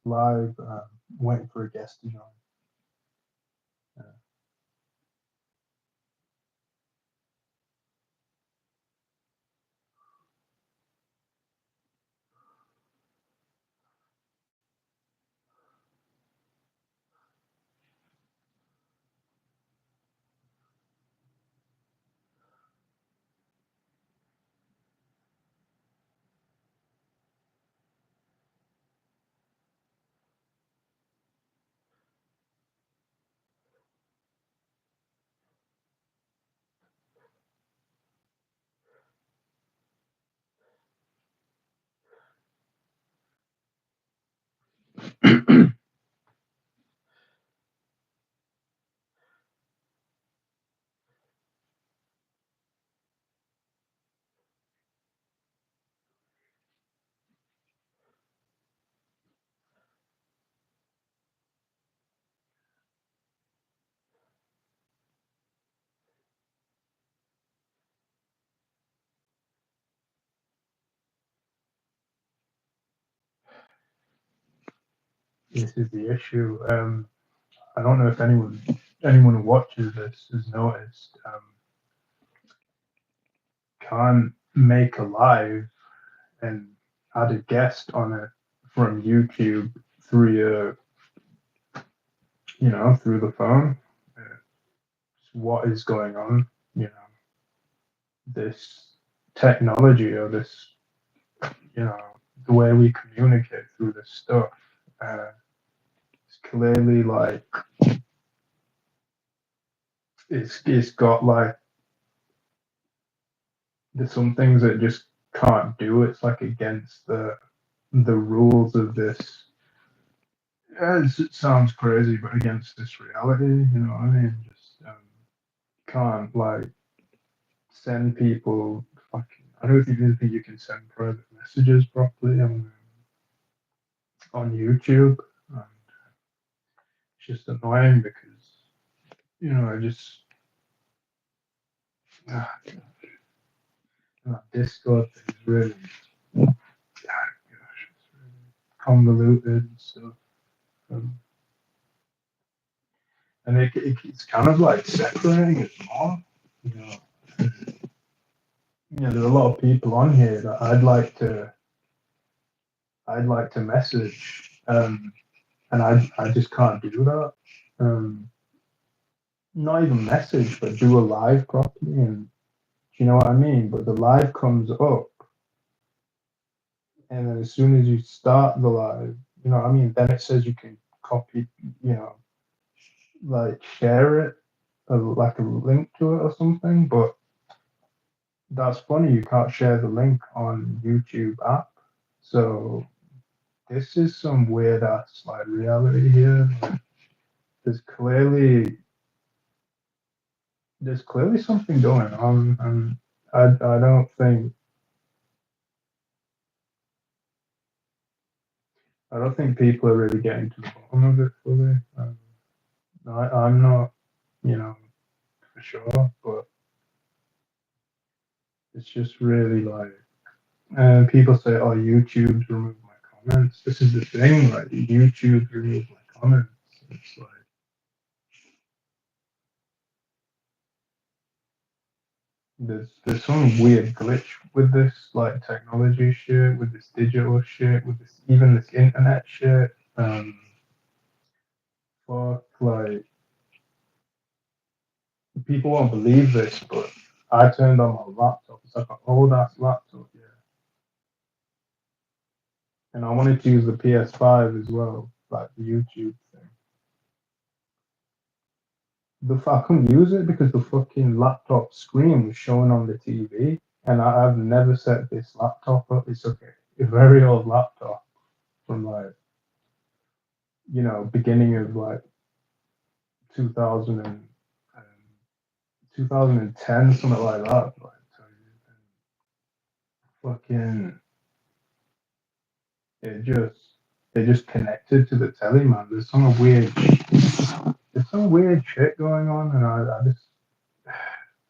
live, waiting for a guest to join. Uh, this is the issue. I don't know if anyone who watches this has noticed. Can't make a live and add a guest on it from YouTube through through the phone. Uh, what is going on? You know, this technology or this, you know, the way we communicate through this stuff. It's clearly like it's got like there's some things that just can't do. It's like against the rules of this. It sounds crazy, but against this reality, you know what I mean? Just can't like send people fucking. I don't even think you can send private messages properly on YouTube. And it's just annoying because I just ah, Discord thing is really gosh, it's really convoluted and stuff. Um, and it's kind of like separating it more. You know, there's a lot of people on here that I'd like to message, and I just can't do that. Um, Not even message, but do a live properly, and you know what I mean. But the live comes up, and then as soon as you start the live, you know what I mean. Then it says you can copy, you know, like share it, like a link to it or something. But that's funny. You can't share the link on YouTube app. So this is some weird ass like reality here. Like, there's clearly there's clearly something going on, and I don't think people are really getting to the bottom of it fully. I'm not, you know, for sure, but it's just really like, and people say, "Oh, YouTube's removed my comments." This is the thing, like YouTube's removed my comments. It's like there's some weird glitch with this like technology shit, with this digital shit, with this even this internet shit. Fuck, like people won't believe this, but I turned on my laptop. It's like an old ass laptop, yeah. And I wanted to use the PS5 as well, like the YouTube thing. I couldn't use it because the fucking laptop screen was showing on the TV, and I've never set this laptop up. It's okay, a very old laptop from like beginning of like 2000 and 2010, something like that. Like, so fucking it just they just connected to the telly, man. There's some weird shit going on, and I just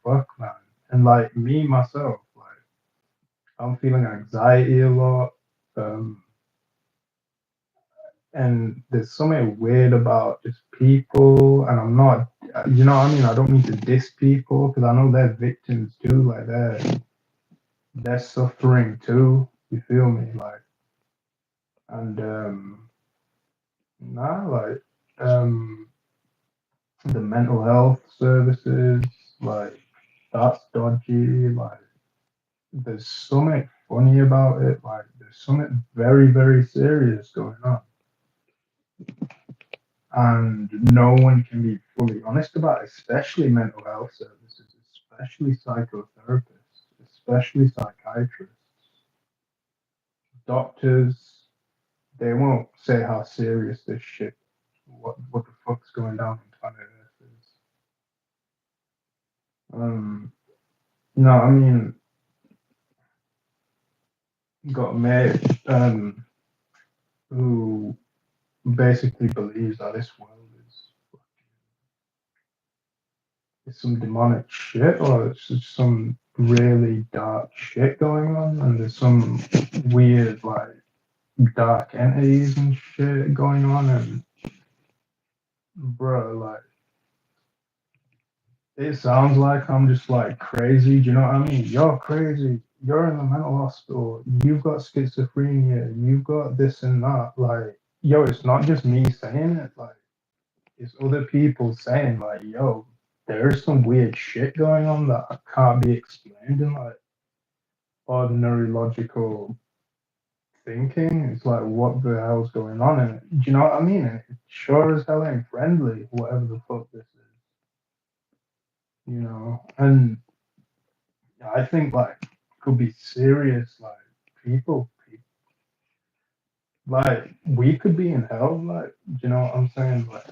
fuck, man. And like me myself, like I'm feeling anxiety a lot. Um, And there's something weird about just people, and I'm not, you know what I mean? I don't mean to diss people because I know they're victims too, like they're suffering too. You feel me? Like, and nah, like um, the mental health services, like that's dodgy. Like, there's something funny about it. Like, there's something very, very serious going on, and no one can be fully honest about it, especially mental health services, especially psychotherapists, especially psychiatrists, doctors. They won't say how serious this shit, what the fuck's going down in planet Earth is. No, I mean, got a mate who basically believes that this world is some demonic shit, or it's just some really dark shit going on, and there's some weird like dark entities and shit going on, and bro, like it sounds like I'm just like crazy. Do you know what I mean? You're crazy. You're in the mental hospital. You've got schizophrenia. You've got this and that. Like, yo, it's not just me saying it. Like, it's other people saying, like, yo, there's some weird shit going on that can't be explained in like ordinary logical thinking. It's like, what the hell's going on? And do you know what I mean? And it sure as hell ain't friendly, whatever the fuck this is, And I think like could be serious, like like we could be in hell, like do you know what I'm saying? Like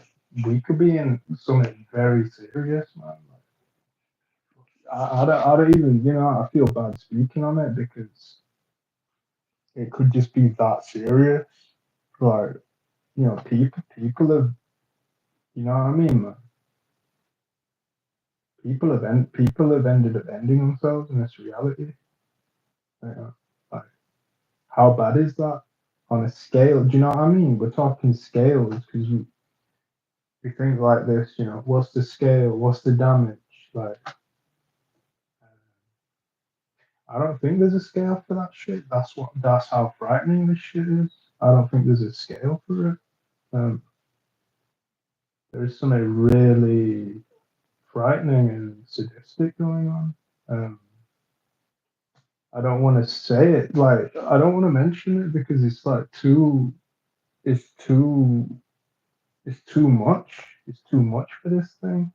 we could be in something very serious, man. Like, I don't even, I feel bad speaking on it because it could just be that serious. Like, people have, you know what I mean, man? People have ended up ending themselves in this reality. Uh, like, how bad is that on a scale? Do you know what I mean? We're talking scales because we think like this. What's the scale? What's the damage? Like, I don't think there's a scale for that shit. That's how frightening this shit is. I don't think there's a scale for it. Um, there's something really frightening and sadistic going on. Um, I don't want to say it. Like, I don't want to mention it because it's like it's too, it's too much. It's too much for this thing.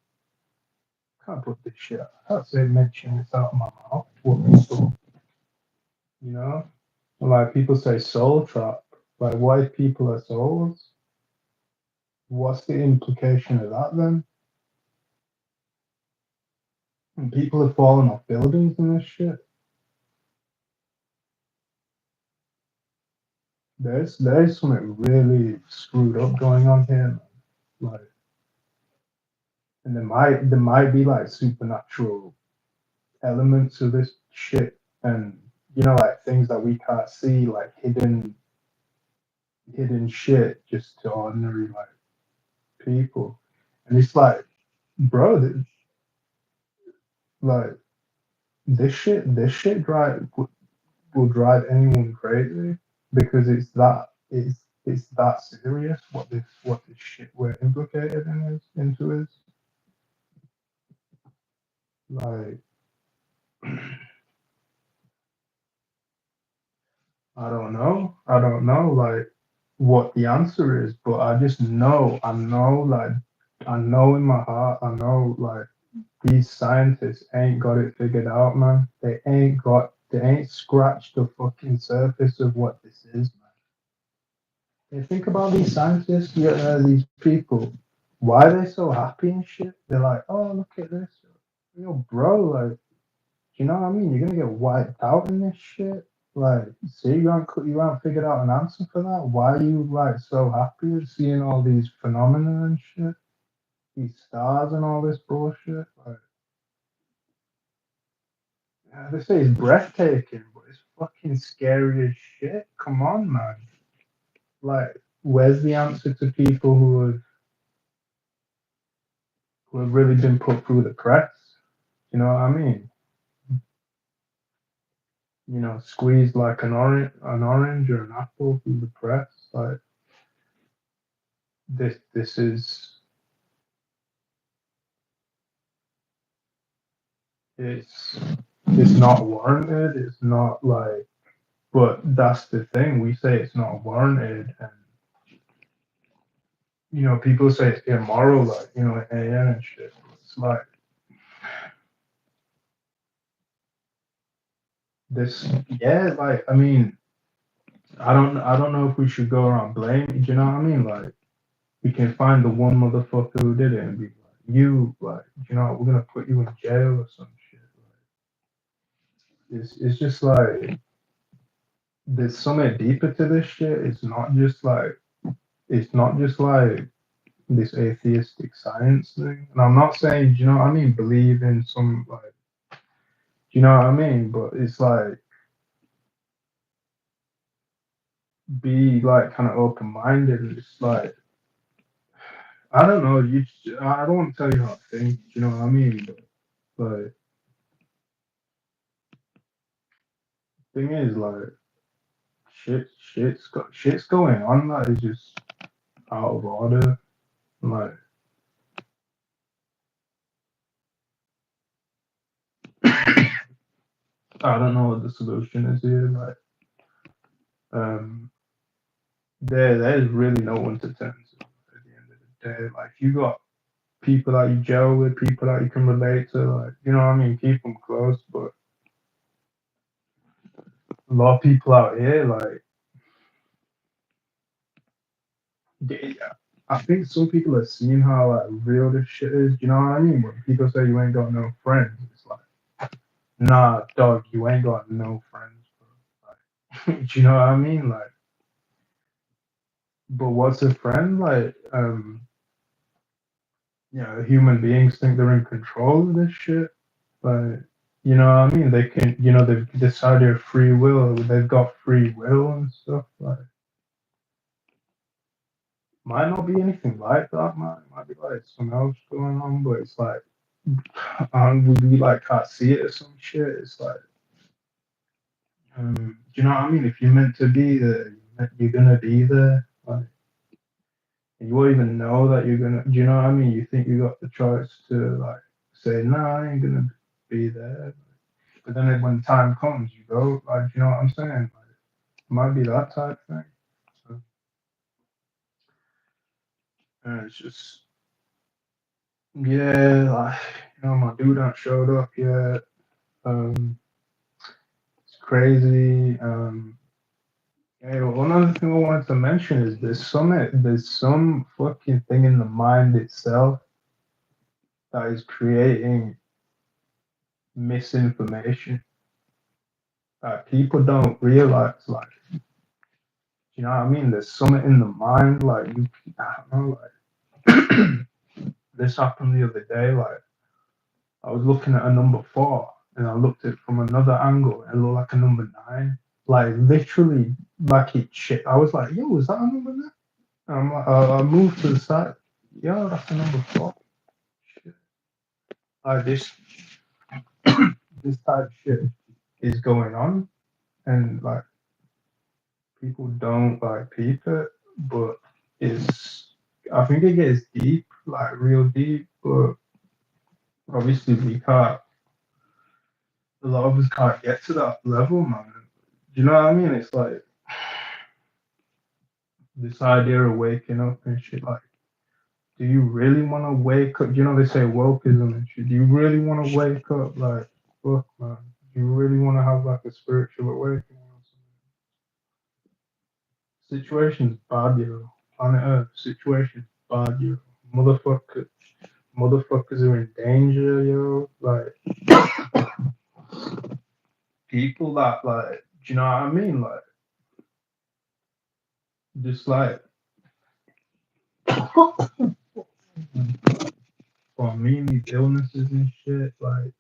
Can't put this shit. I can't say mention this out of my mouth. What people, you know, like people say soul trap. Like, what if people are souls? What's the implication of that then? And people have fallen off buildings and this shit. There's something really screwed up going on here. Like, and there might be like supernatural elements of this shit, and like things that we can't see, like hidden shit just to ordinary like people. And it's like, bro, like this shit will drive anyone crazy because it's that serious what this shit we're implicated into is like. I don't know like what the answer is, but I know in my heart, I know like these scientists ain't got it figured out, man. They ain't scratched the fucking surface of what this is, man. You think about these scientists, these people, why are they so happy and shit? They're like, oh, look at this. Bro, like, you know what I mean? You're gonna get wiped out in this shit. Like, see, you haven't figured out an answer for that. Why are you like so happy at seeing all these phenomena and shit, these stars and all this bullshit? Like, yeah, they say it's breathtaking, but it's fucking scary as shit. Come on, man. Like, where's the answer to people who have really been put through the press? You know what I mean? You know, squeezed like an orange or an apple through the press. Like this is it's it's not warranted. It's not like, but that's the thing. We say it's not warranted, and people say it's immoral, like AN and shit. It's like this, yeah. Like I mean, I don't know if we should go around blaming. Do you know what I mean? Like we can find the one motherfucker who did it and be like, you, like, we're gonna put you in jail or some shit. Like, it's just like there's something deeper to this shit. It's not just like this atheistic science thing. And I'm not saying, do you know what I mean, believe in some like, do you know what I mean? But it's like be like kind of open minded. And it's like I don't know. I don't want to tell you how to think. Do you know what I mean? But like thing is like shit's going on that is just out of order. Like I don't know what the solution is here. Like um, there's really no one to turn to at the end of the day. Like you got people that you gel with, people that you can relate to. Like what I mean, keep them close. But a lot of people out here, like they, I think some people are seeing how like real this shit is. You know what I mean? When people say you ain't got no friends, it's like, nah, dog, you ain't got no friends, bro. Like, do you know what I mean? Like, but what's a friend? Like, human beings think they're in control of this shit. Like, you know what I mean? They can, they've decided free will. They've got free will and stuff. Like, might not be anything like that, man. It might be like something else going on, but it's like, we like can't see it or some shit. It's like, do you know what I mean? If you're meant to be there, you're gonna be there. Like, you won't even know that you're gonna. Do you know what I mean? You think you got the choice to like say, no, I ain't gonna be there. But then when time comes, you go. Like, you know what I'm saying? Like, it might be that type thing. So, it's just, yeah, like, my dude ain't showed up yet. Um, it's crazy. Hey, one other thing I wanted to mention is there's some fucking thing in the mind itself that is creating misinformation that people don't realize. Like, you know what I mean? There's something in the mind, like I don't know, like this happened the other day. Like, I was looking at a number 4, and I looked at it from another angle, and it looked like a number 9. Like literally, like it shit. I was like, "Yo, is that a number 9?" And I'm like, I moved to the side. Yeah, that's a number 4. Shit. Like this type of shit is going on, and like people don't like peep it, but it's. I think it gets deep, like real deep, but obviously we can't. A lot of us can't get to that level, man. Do you know what I mean? It's like this idea of waking up and shit. Like, do you really want to wake up? You know, they say wokeism and shit. Do you really want to wake up? Like, fuck, man. Do you really want to have like a spiritual awakening? Or something? Situation's bad, yo. Planet Earth, situation's bad, yo. Motherfucker, motherfuckers are in danger, yo. Like, people that, like, do you know what I mean? Like, just like, for me, these illnesses and shit, like,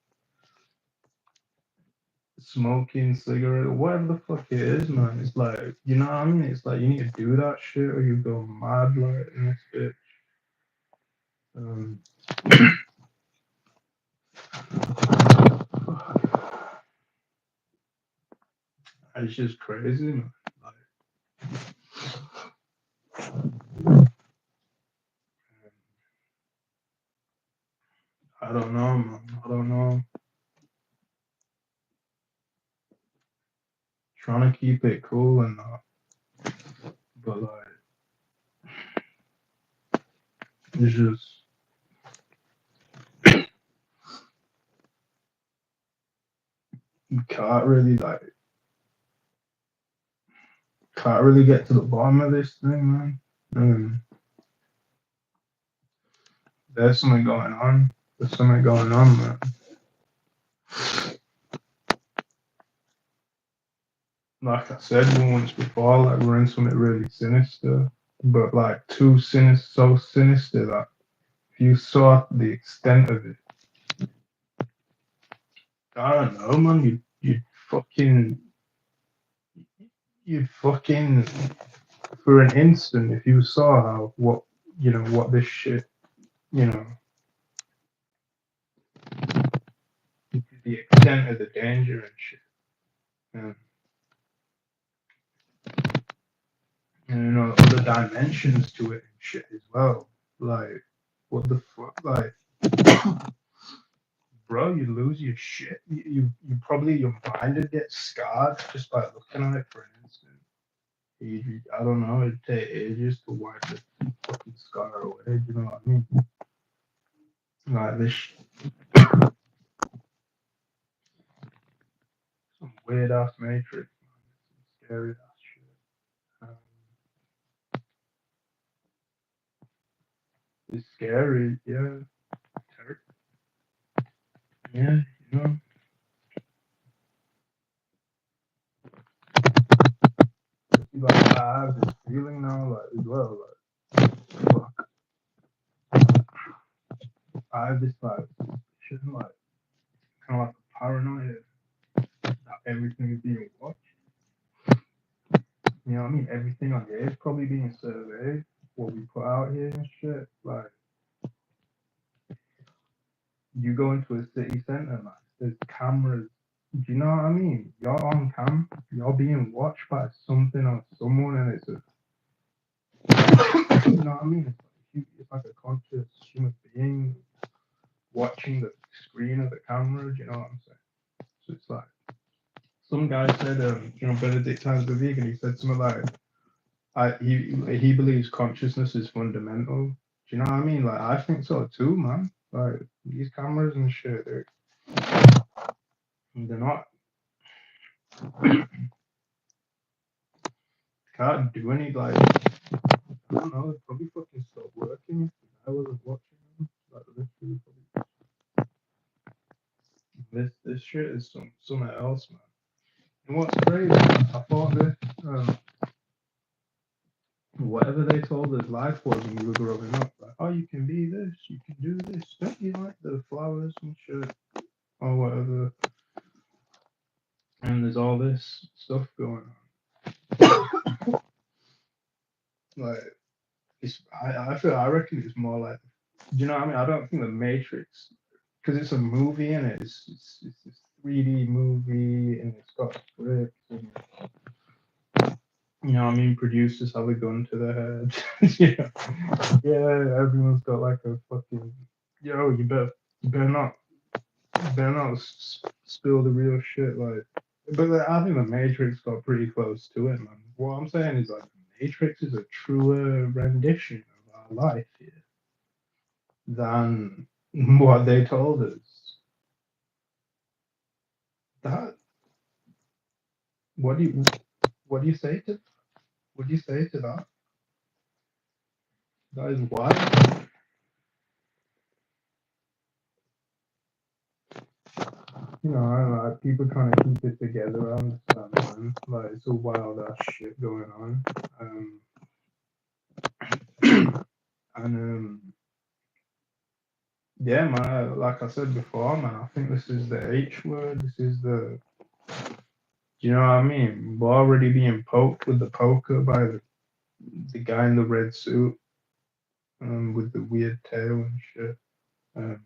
smoking cigarette, whatever the fuck it is, man. It's like, you know what I mean? It's like you need to do that shit or you go mad like in this bitch. Um, it's just crazy, man. Like, I don't know, man. I don't know. Trying to keep it cool and that, but like, it's just you can't really get to the bottom of this thing, man. Um, there's something going on. There's something going on, man. Like I said once before, like we're in something really sinister, but like too sinister, so sinister that if you saw the extent of it, I don't know, man. Fucking, you'd fucking, for an instant, if you saw how what this shit, you know, the extent of the danger and shit, and, and other dimensions to it and shit as well. Like, what the fuck, like. Bro, you lose your shit. You probably your mind would get scarred just by looking at it for an instant. I don't know. It'd take ages to wipe the fucking scar away. You know what I mean? Like this, some weird ass matrix, man. Some scary ass shit. It's scary, yeah. Yeah, you know. Like I have this feeling now, like as well, like fuck. I have this like suspicion, like kind of like a paranoia that everything is being watched. You know what I mean? Everything on here is probably being surveyed. What we put out here and shit. Like, you go into a city center, man. There's cameras. Do you know what I mean? You're on cam. You're being watched by something or someone, and it's a. You know what I mean? It's like a conscious human being watching the screen of the camera. Do you know what I'm saying? So it's like some guy said, Benedict Times the vegan. He said something like, he believes consciousness is fundamental. Do you know what I mean? Like I think so too, man. Like these cameras and shit, they're not can't do any like I don't know. They probably fucking stopped working. I wasn't watching them. Like literally, probably this shit is something else, man. And what's crazy? I thought this whatever they told us life was when we were growing up, like oh you can be this, you can do this. Don't you like the flowers and shit or whatever? And there's all this stuff going on. Like I reckon it's more like, you know what I mean? I don't think the Matrix, because it's a movie and it's this 3D movie and it's got scripts and you know what I mean, producers have a gun to their head. Yeah, yeah, everyone's got like a fucking you better not spill the real shit. Like, but I think the Matrix got pretty close to it, man. What I'm saying is like the Matrix is a truer rendition of our life here than what they told us. That what do you what do you say to what do you say to that? That is why like people trying to keep it together. I understand, man. Like it's a wild ass shit going on. And yeah, man. Like I said before, man. I think this is the H word. This is the Do you know what I mean? We're already being poked with the poker by the guy in the red suit, with the weird tail and shit. Um,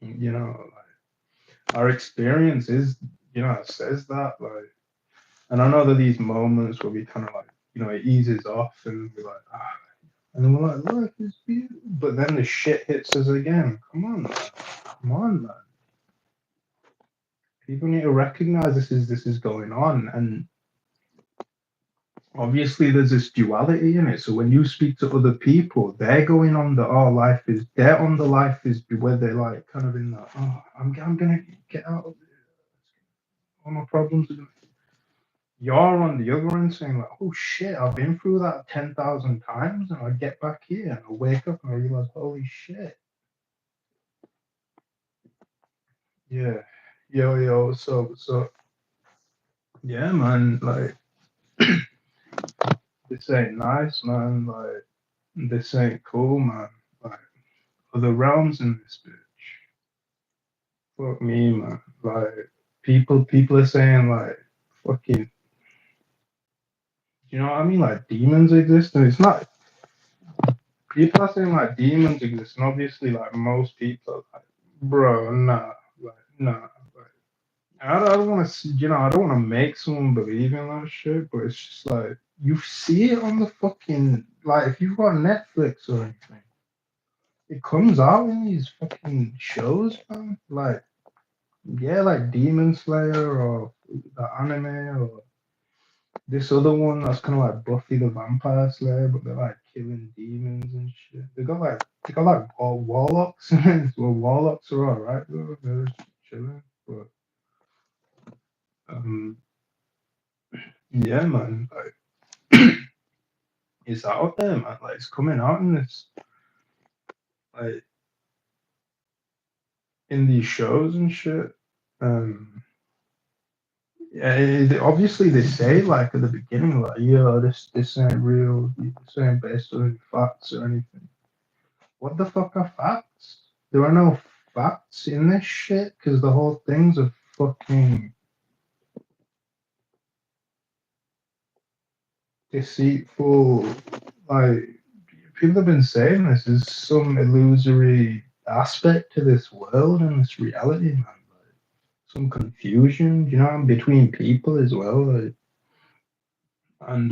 you know, like, our experience is, it says that, like, and I know that these moments where we kind of like, it eases off and we're like, and then we're like, look, it's beautiful. But then the shit hits us again. Come on, man. Come on, man. People need to recognize this is going on, and obviously there's this duality in it. So when you speak to other people, they're going on the they're on the life is where they're like kind of in the I'm gonna get out of it. All my problems are gonna. You're on the other end saying like, oh shit, I've been through that 10,000 times, and I get back here and I wake up and I realize, holy shit, yeah, yo, so yeah, man, like this ain't nice, man, like this ain't cool, man, like other realms in this bitch. Fuck me, man. Like people are saying like fucking, you know what I mean? Like demons exist, and it's not. People are saying like demons exist, and obviously like most people are like, bro, nah, like nah. Like, I don't want to, I don't want to make someone believe in that shit, but it's just like you see it on the fucking like if you've got Netflix or anything, it comes out in these fucking shows, man. Like yeah, like Demon Slayer or the anime or this other one that's kind of like Buffy the Vampire Slayer, but they're like killing demons and shit. They got like all warlocks. Well, warlocks are alright though. They're just chilling, but um, yeah, man, like it's out there, man. Like it's coming out in this, like in these shows and shit. Um, yeah, obviously they say like at the beginning, like, yeah, this ain't real. This ain't based on any facts or anything. What the fuck are facts? There are no facts in this shit because the whole thing's a fucking deceitful. Like people have been saying, this is some illusory aspect to this world and this reality, man. Like, some confusion, between people as well. Like, and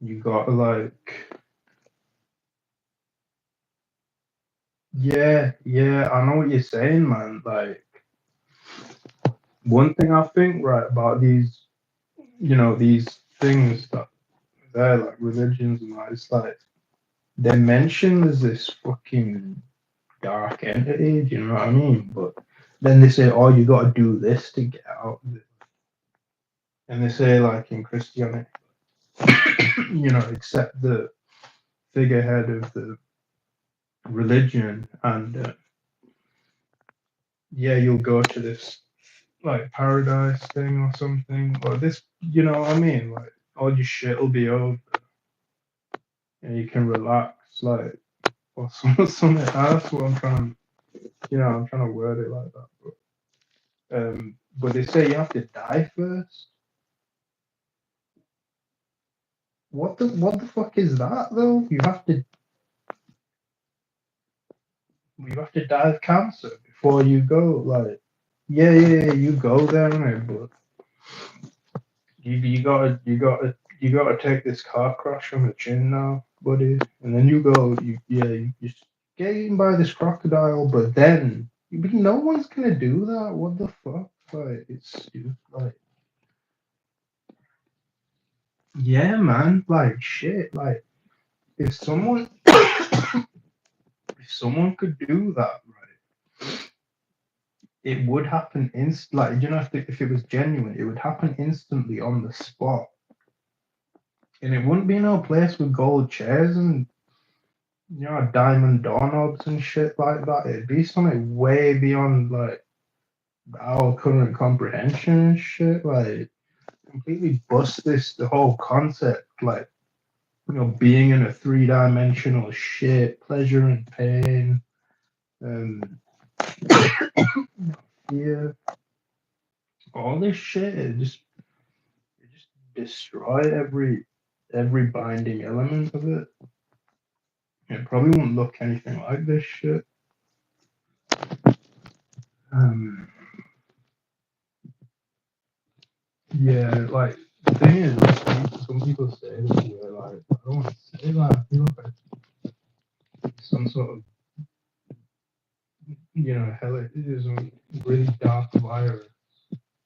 you got like, yeah, I know what you're saying, man. Like, one thing I think right about these things that they're like religions and that, it's like they're mentioned as this fucking dark entity, do you know what I mean? But then they say, oh, you got to do this to get out of it. And they say, like in Christianity, accept the figurehead of the religion, and yeah, you'll go to this like paradise thing or something, or this, you know what I mean? Like all your shit will be over, and you can relax, like or something. That's what I'm trying. I'm trying to word it like that. But they say you have to die first. What the fuck is that though? You have to die of cancer before you go. Like, yeah, you go there, innit? But you gotta take this car crash on the chin now, buddy, and then you go. You just get eaten by this crocodile, but then no one's gonna do that. What the fuck? Like, like, yeah, man. Like, shit. Like, if someone if someone could do that, right, it would happen like, if it was genuine, it would happen instantly on the spot, and it wouldn't be no place with gold chairs and diamond doorknobs and shit like that. It'd be something way beyond like our current comprehension and shit. Like completely bust the whole concept. Like being in a three-dimensional shit, pleasure and pain, um, here, all this shit. It just destroy every binding element of it. It probably won't look anything like this shit. Um, yeah, like the thing is, like, some people say this where like I don't want to say that. I feel like it's some sort of hell, it is a really dark virus.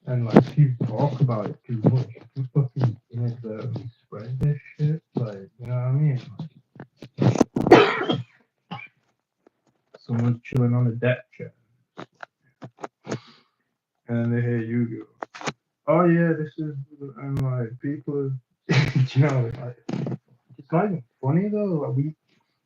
And like if you talk about it too much, you can fucking inadvertently spread this shit. Like, you know what I mean? Like, someone's chilling on a deck chair, and then they hear you go, "Oh yeah, this is," and like people, like it's not even funny though. Like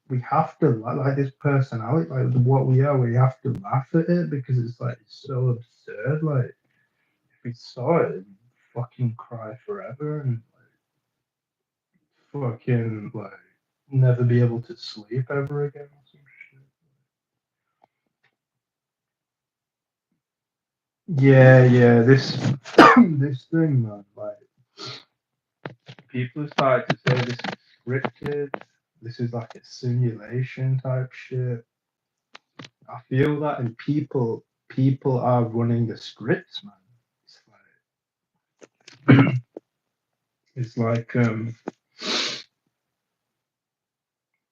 we have to like this personality, like what we are. We have to laugh at it because it's like so absurd. Like if we saw it, we'd fucking cry forever and fucking like never be able to sleep ever again or some shit. Yeah, yeah, this this thing, man. Like people started to say this is scripted. This is like a simulation type shit. I feel that, and people are running the scripts, man. It's like it's like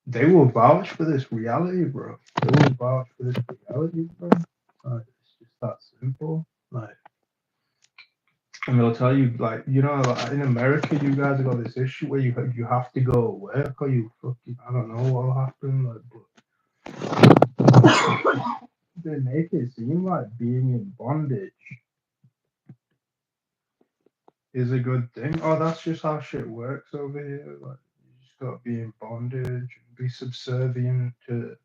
they will vouch for this reality, bro. They will vouch for this reality, bro. It's just that simple. Like, and they'll tell you, like, like in America, you guys got this issue where you have to go work or you fucking, I don't know what'll happen, like, but they make it seem like being in bondage is a good thing. Oh, that's just how shit works over here. Like, you just gotta be in bondage and be subservient to,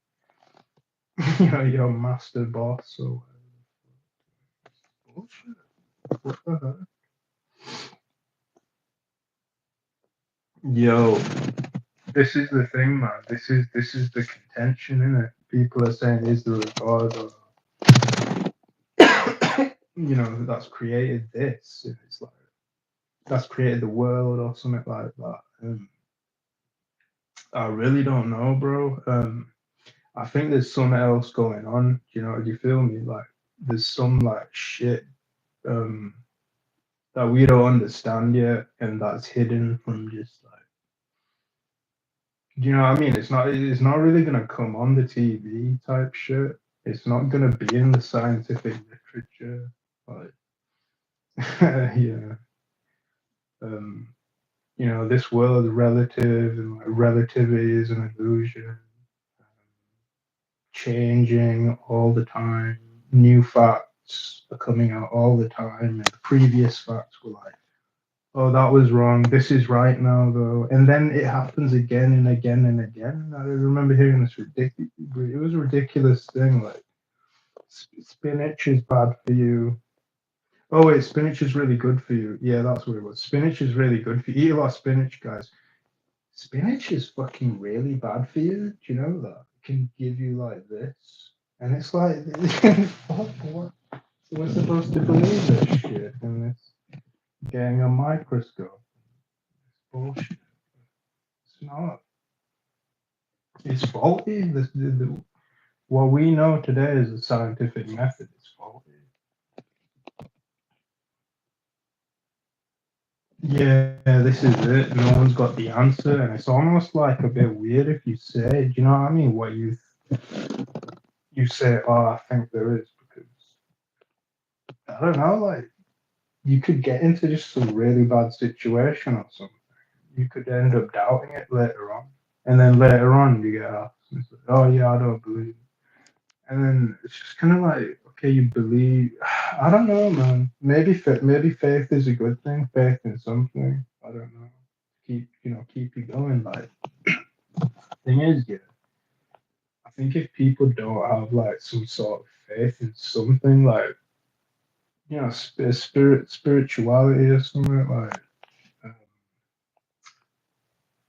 your master boss or bullshit. What the heck? Yo, this is the thing, man. This is the contention in it. People are saying, is there a god or that's created this? And it's like that's created the world or something like that. I really don't know, bro. I think there's something else going on. Do you feel me? Like there's some like shit um that we don't understand yet, and that's hidden from just like. Do you know what I mean? It's not really gonna come on the TV type shit. It's not gonna be in the scientific literature. Like, yeah. Um, this world is relative and like relativity is an illusion, changing all the time. New facts are coming out all the time, and the previous facts were like, oh, that was wrong. This is right now, though. And then it happens again and again and again. I remember hearing this ridiculous. It was a ridiculous thing. Like spinach is bad for you. Oh wait, spinach is really good for you. Yeah, that's what it was. Spinach is really good for you. Eat a lot of spinach, guys. Spinach is fucking really bad for you. Do you know that? It can give you like this. And it's like, fuck, what? So we're supposed to believe this shit and this getting a microscope. It's bullshit. It's not. It's faulty. What we know today is a scientific method. It's faulty. Yeah, this is it. No one's got the answer, and it's almost like a bit weird if you say, do you know what I mean? What you say, oh, I think there is, because I don't know, like you could get into just some really bad situation or something. You could end up doubting it later on, and then later on you get asked, and it's like, oh yeah, I don't believe. And then it's just kind of like, okay, you believe. I don't know, man. Maybe faith is a good thing. Faith in something. I don't know. Keep you going. Like thing is, yeah. I think if people don't have like some sort of faith in something, like spirituality or something, like um,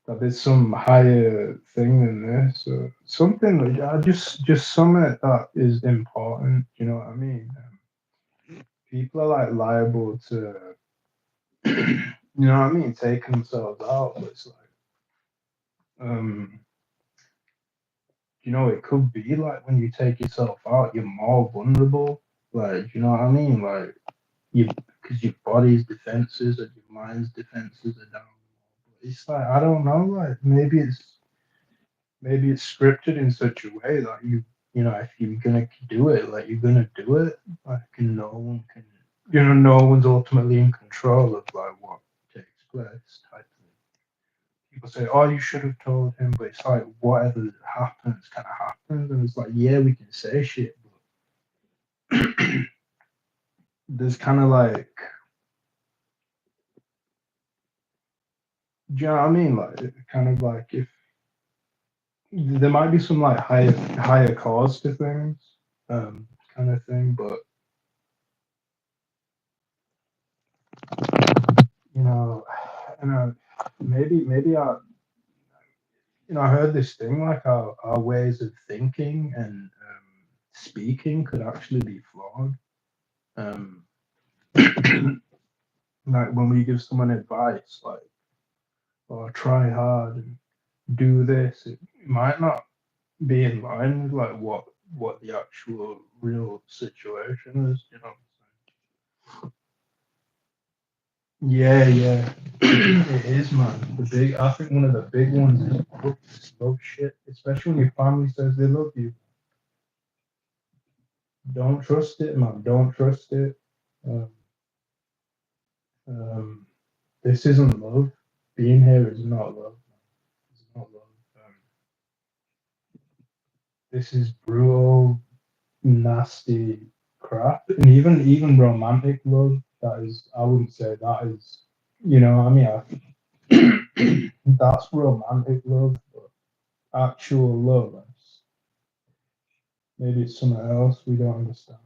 that there's some higher thing than this, or something like just something that is important. You know what I mean? people are like liable to, you know what I mean, taking themselves out. But it's like, um, it could be like when you take yourself out, you're more vulnerable. Like, you know what I mean? Like, you because your body's defenses and your mind's defenses are down. It's like I don't know. Like maybe it's scripted in such a way that if you're gonna do it, like you're gonna do it. Like and no one can, no one's ultimately in control of like what takes place. Type of thing. People say, "Oh, you should have told him," but it's like whatever happens, kind of happens, and it's like, yeah, we can say shit, but there's kind of like, do you know what I mean? Like, kind of like if there might be some like higher cause to things, kind of thing, but you know, and maybe I heard this thing like our ways of thinking and speaking could actually be flawed. Um, like when we give someone advice, like, or try hard and do this, it might not be in line with like what the actual real situation is. You know. Yeah, yeah, it is, man. I think one of the big ones is love shit, especially when your family says they love you. Don't trust it, man. Don't trust it. Um, um, this isn't love. Being here is not love. It's not love. Um, this is brutal, nasty crap, and even romantic love. That is, I wouldn't say that is. You know, what I mean, that's romantic love, but actual love. Maybe it's something else we don't understand.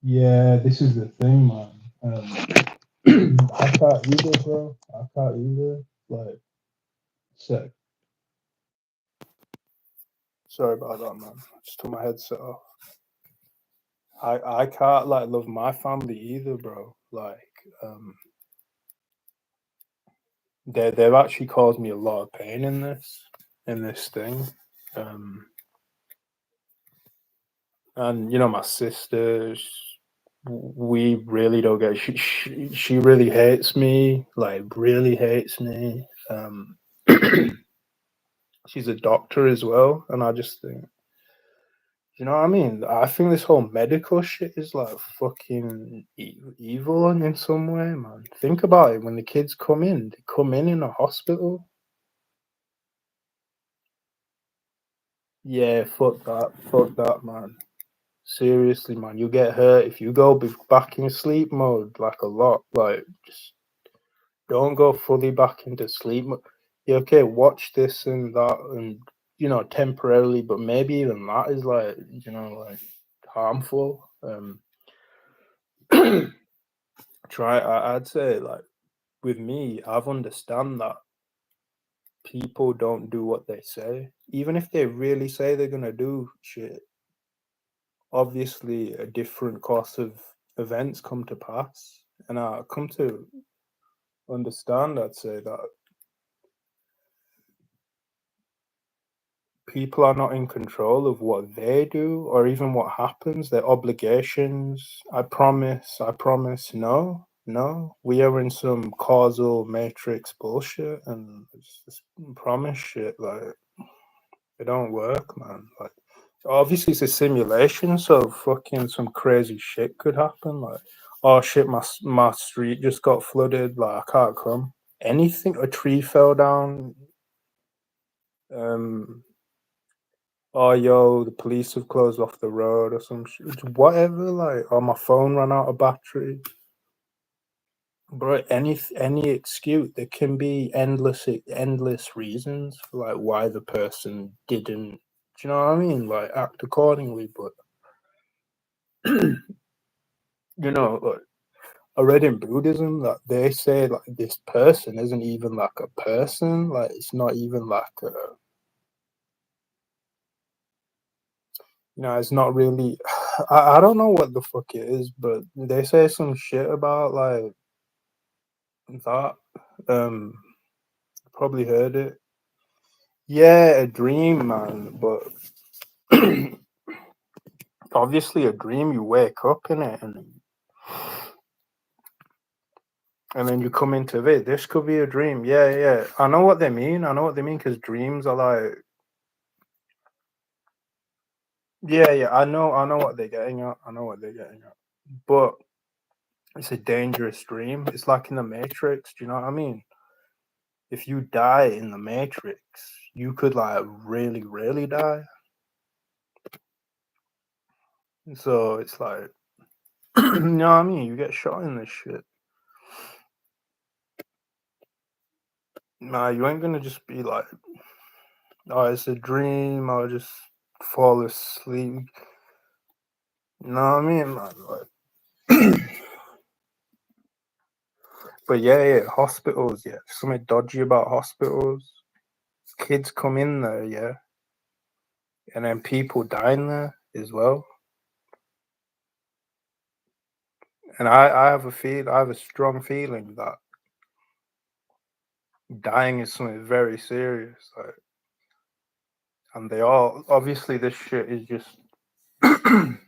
Yeah, this is the thing, man. I can't either, bro. I can't either. Like, sick. Sorry about that, man. I just took my headset off. I can't like love my family either, bro. Like, they've actually caused me a lot of pain in this thing. Um, and my sister, we really don't get. She really hates me. Like, really hates me. She's a doctor as well, and I just think, you know what I mean? I think this whole medical shit is like fucking evil in some way, man. Think about it. When the kids they come in a hospital. Yeah, fuck that, man. Seriously, man, you get hurt if you go back in sleep mode like a lot. Like, just don't go fully back into sleep mode. Yeah, okay, watch this and that, and temporarily, but maybe even that is like, like harmful. I'd say, like, with me, I've understand that people don't do what they say, even if they really say they're gonna do shit. Obviously, a different course of events come to pass, and I come to understand. I'd say that people are not in control of what they do or even what happens, their obligations. I promise. No, no. We are in some causal matrix bullshit, and it's this promise shit. Like, it don't work, man. Like, obviously, it's a simulation, so fucking some crazy shit could happen. Like, oh shit, my street just got flooded. Like, I can't come. Anything, a tree fell down. Um, oh yo, the police have closed off the road or some shit. Whatever, like, oh, my phone ran out of battery. Bro, any excuse. There can be endless reasons for like why the person didn't. Do you know what I mean? Like, act accordingly. But like, I read in Buddhism that they say like this person isn't even like a person. Like, it's not even like a. It's not really. I don't know what the fuck it is, but they say some shit about like that. Um, Probably heard it. Yeah, a dream, man. But obviously, a dream. You wake up in it, and then you come into it. This could be a dream. Yeah, yeah. I know what they mean. I know what they mean because dreams are like. Yeah, yeah. I know what they're getting at. I know what they're getting at. But it's a dangerous dream. It's like in the Matrix. Do you know what I mean? If you die in the Matrix, you could like really, really die. So it's like, you know what I mean? You get shot in this shit. Nah, you ain't gonna just be like, oh, it's a dream. I'll just fall asleep. You know what I mean, man? Like, but yeah, yeah, hospitals. Yeah, something dodgy about hospitals. Kids come in there, yeah, and then people die in there as well. And I have a feel, I have a strong feeling that dying is something very serious. Like, and they all obviously this shit is just, like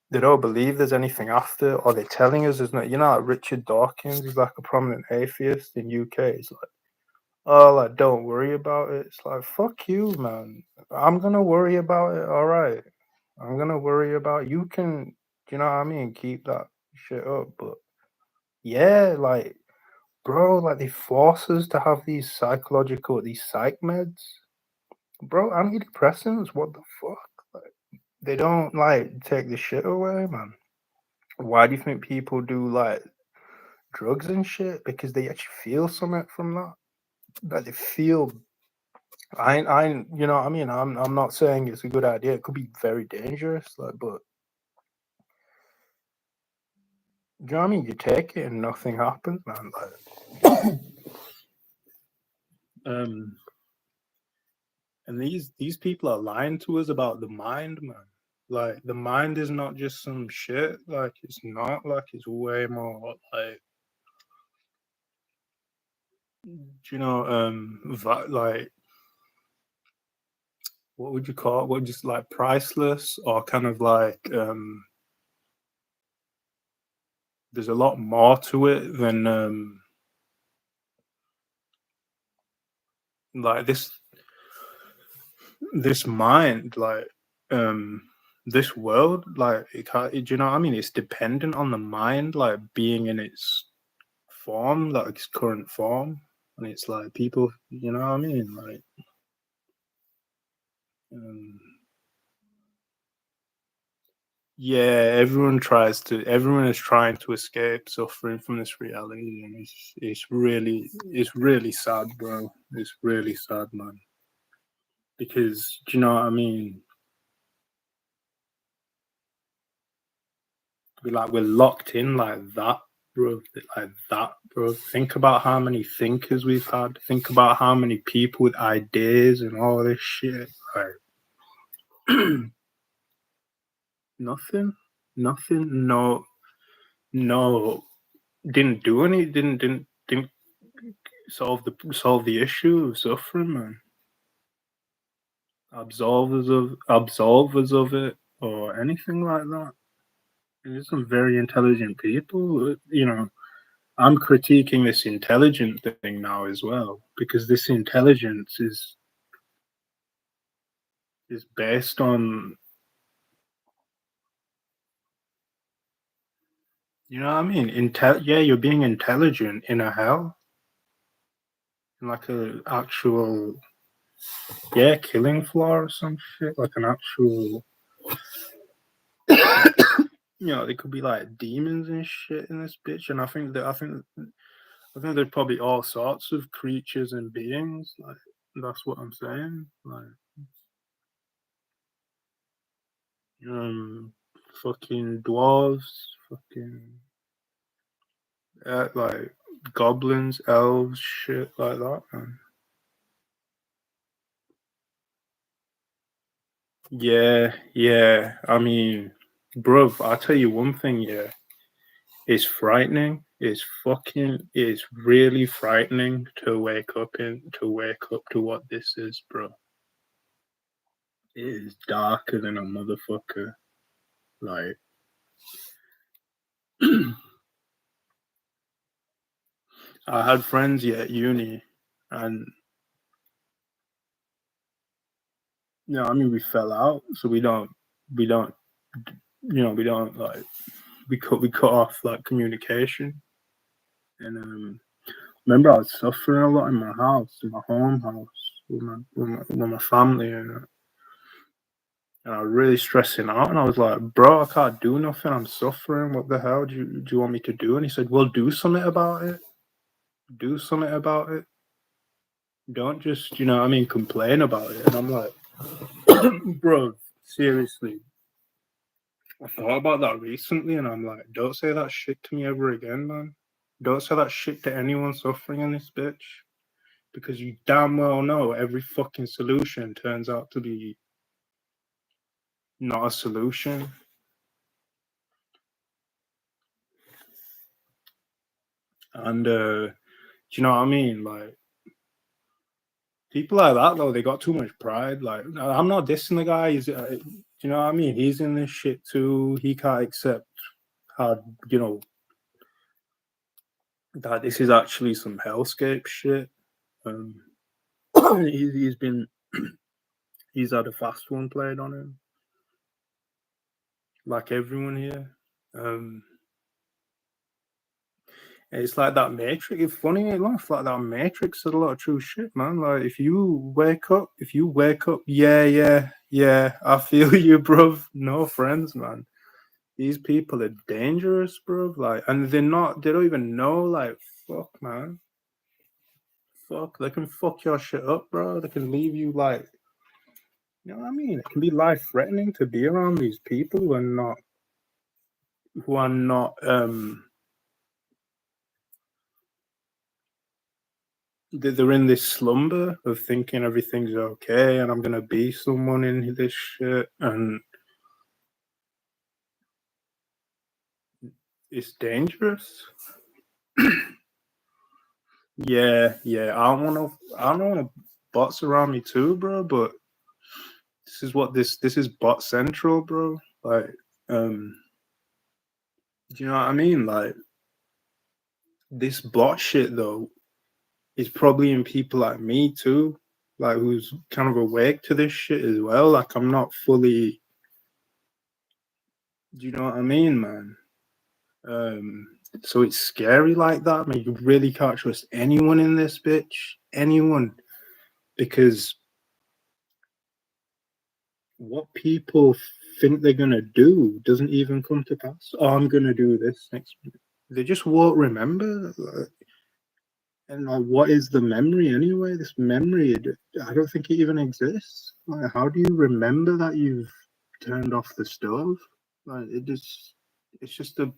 they don't believe there's anything after, or they're telling us there's not. Like Richard Dawkins, he's like a prominent atheist in UK. He's like, oh, like don't worry about it. It's like fuck you, man. I'm gonna worry about it. All right, I'm gonna worry about. You can, you know what I mean? Keep that shit up, but yeah, like bro, like they force us to have these psych meds. Bro, antidepressants, what the fuck? Like, they don't like take the shit away, man. Why do you think people do like drugs and shit? Because they actually feel something from that. That they feel. You know what I mean? I'm not saying it's a good idea. It could be very dangerous, like, but do you know what I mean? You take it and nothing happens, man. Like, um, and these people are lying to us about the mind, man. Like the mind is not just some shit. Like it's not. Like it's way more. Like like what would you call it? What just like priceless or kind of like there's a lot more to it than like this mind like um this world like it can't, do you know what I mean? It's dependent on the mind like being in its form, like its current form, and it's like people, you know what I mean? Like um, yeah, everyone is trying to escape suffering from this reality, and it's really sad, bro. It's really sad, man. Because do you know what I mean? We're locked in like that, bro. Like that, bro. Think about how many thinkers we've had. Think about how many people with ideas and all this shit. Like nothing, nothing. No, no. Didn't do any. Didn't solve the issue of suffering, man. Absolvers of it or anything like that. There's some very intelligent people. I'm critiquing this intelligent thing now as well because this intelligence is based on, you know what I mean? Yeah, you're being intelligent in a hell, in like a actual, yeah, killing floor or some shit, like an actual. They could be like demons and shit in this bitch, and I think there's probably all sorts of creatures and beings. Like that's what I'm saying. Like um, fucking dwarves, fucking like goblins, elves, shit like that. Man. Yeah. I mean, bruv, I'll tell you one thing, yeah. It's frightening. It's really frightening to wake up to what this is, bro. It is darker than a motherfucker. Like, I had friends yeah at uni, and I mean, we fell out, so we don't, we don't like we cut off like communication. And remember, I was suffering a lot in my house, in my home house, with my family, and I was really stressing out. And I was like, bro, I can't do nothing. I'm suffering. What the hell do you want me to do? And he said, well, do something about it. Do something about it. Don't just, I mean, complain about it. And I'm like, bro, seriously. I thought about that recently, and I'm like, don't say that shit to me ever again, man. Don't say that shit to anyone suffering in this bitch. Because you damn well know every fucking solution turns out to be not a solution. And do you know what I mean? Like people like that though, they got too much pride. Like I'm not dissing the guy. Do you know what I mean? He's in this shit too. He can't accept how that this is actually some hellscape shit. Um, he's been he's had a fast one played on him, like everyone here. Um, It's like that Matrix. It's funny enough, like that Matrix said a lot of true shit, man. Like if you wake up, yeah, I feel you, bruv. No friends, man. These people are dangerous, bruv. Like, and they don't even know, like, fuck, man. Fuck, they can fuck your shit up, bro. They can leave you, like, you know what I mean? It can be life threatening to be around these people who are not, they're in this slumber of thinking everything's okay and I'm gonna be someone in this shit, and it's dangerous. Yeah. I don't want bots around me too, bro. But this is bot central, bro. Like, um, do you know what I mean? Like this bot shit though is probably in people like me too, like who's kind of awake to this shit as well. Like I'm not fully. Do you know what I mean, man? Um, so it's scary like that. I mean, you really can't trust anyone in this bitch, anyone, because what people think they're gonna do doesn't even come to pass. Oh, I'm gonna do this next. They just won't remember. And like, what is the memory anyway? This memory, I don't think it even exists. Like, how do you remember that you've turned off the stove? Like, it's just a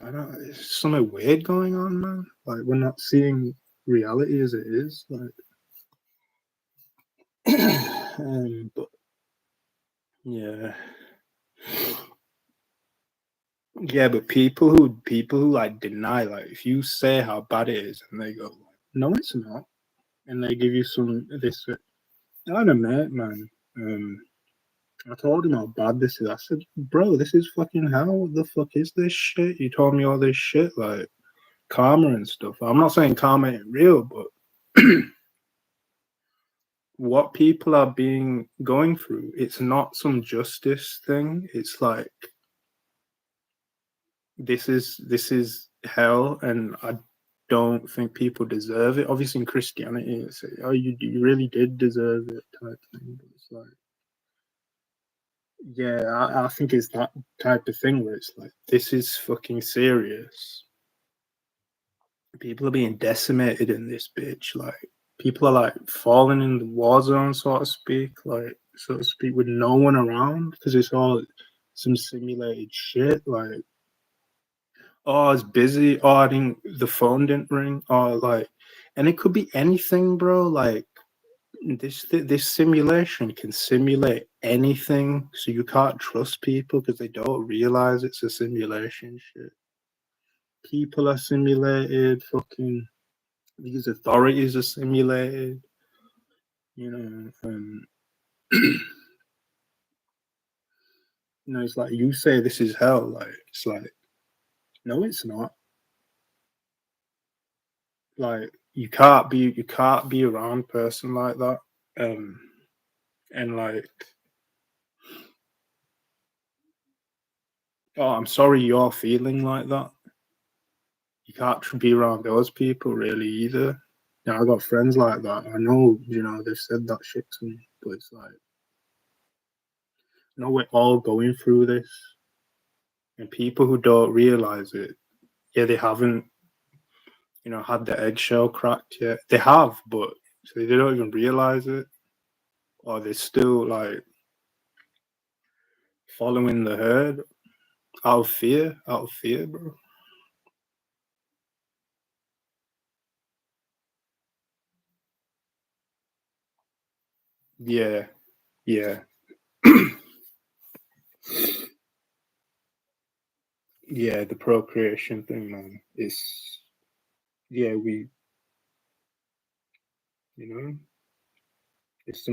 I don't. It's something weird going on, man. Like we're not seeing reality as it is. Like, but yeah, yeah. But people who like deny, like if you say how bad it is, and they go, no, it's not, and they give you some this. I don't know, man. Um, I told him how bad this is. I said, bro, this is fucking hell. What the fuck is this shit? You told me all this shit, like karma and stuff. I'm not saying karma ain't real, but what people are being going through, it's not some justice thing. It's like this is hell, and I don't think people deserve it. Obviously in Christianity it's like, oh, you really did deserve it type thing, but it's like, yeah, I think it's that type of thing where it's like, this is fucking serious. People are being decimated in this bitch. Like people are like falling in the war zone, so to speak, with no one around because it's all some simulated shit. Like, oh, I was busy. Oh, I didn't. The phone didn't ring. Oh, like, and it could be anything, bro. Like, this simulation can simulate anything, so you can't trust people because they don't realize it's a simulation. Shit, people are simulated. Fucking these authorities are simulated. You know, you know, it's like you say this is hell. Like it's like no, it's not. Like you can't be around a person like that. Um, and like, oh, I'm sorry you're feeling like that. You can't be around those people really either. You know, I got friends like that. I know, you know, they've said that shit to me, but it's like, you know, we're all going through this, and people who don't realize it, yeah, they haven't, you know, had the eggshell cracked yet. They have, but so they don't even realize it, or they're still like following the herd out of fear, bro. Yeah, yeah, yeah. The procreation thing, man, is yeah. You know, it's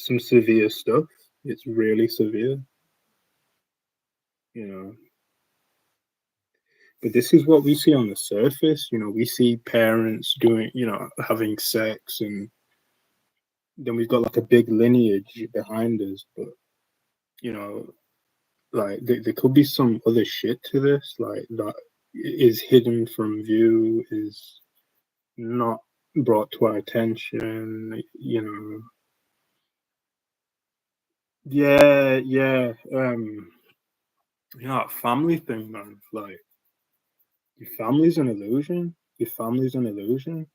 some severe stuff. It's really severe, you know. But this is what we see on the surface. You know, we see parents doing, you know, having sex, and then we've got like a big lineage behind us. But you know, like there could be some other shit to this, like that is hidden from view, is not brought to our attention. You know, yeah, yeah. You know, that family thing, man. Like your family's an illusion. Your family's an illusion.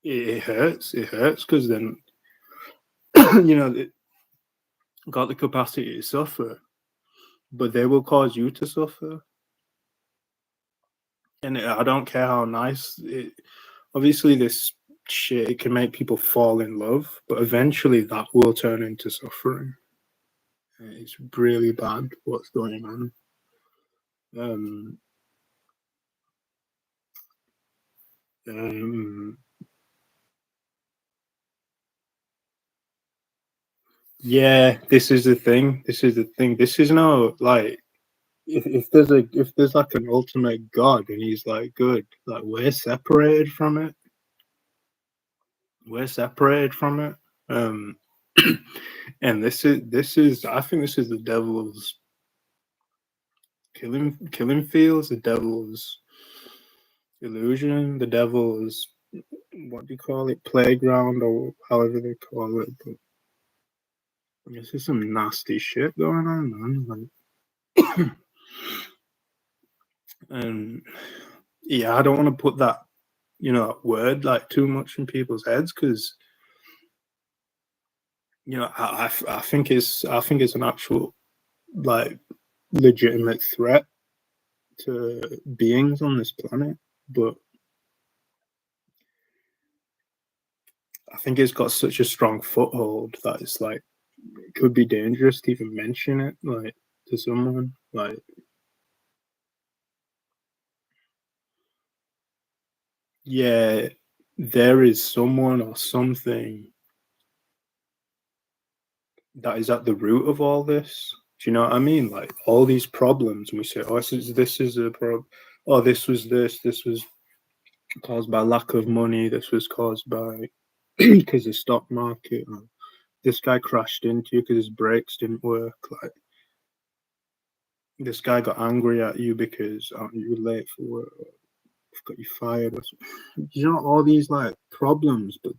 It hurts. It hurts because then you know it got the capacity to suffer, but they will cause you to suffer. And I don't care how nice it. Obviously, this shit it can make people fall in love, but eventually that will turn into suffering. It's really bad what's going on. Um, um, yeah, this is the thing. This is the thing. This is no like if there's like an ultimate god and he's like good, like we're separated from it. We're separated from it. Um, and this is I think this is the devil's killing fields, the devil's illusion, the devil's what do you call it, playground or however they call it. But this is some nasty shit going on, man. Like, and yeah, I don't want to put that that word like too much in people's heads because I think it's an actual like legitimate threat to beings on this planet, but I think it's got such a strong foothold that it's like it could be dangerous to even mention it like to someone. Like, yeah, there is someone or something that is at the root of all this. Do you know what I mean? Like all these problems, and we say, "Oh, this is a problem." Oh, this was caused by lack of money. This was caused by because the stock market. Or this guy crashed into you because his brakes didn't work. Like this guy got angry at you because you were late for work, or got you fired, or something. You know all these like problems, but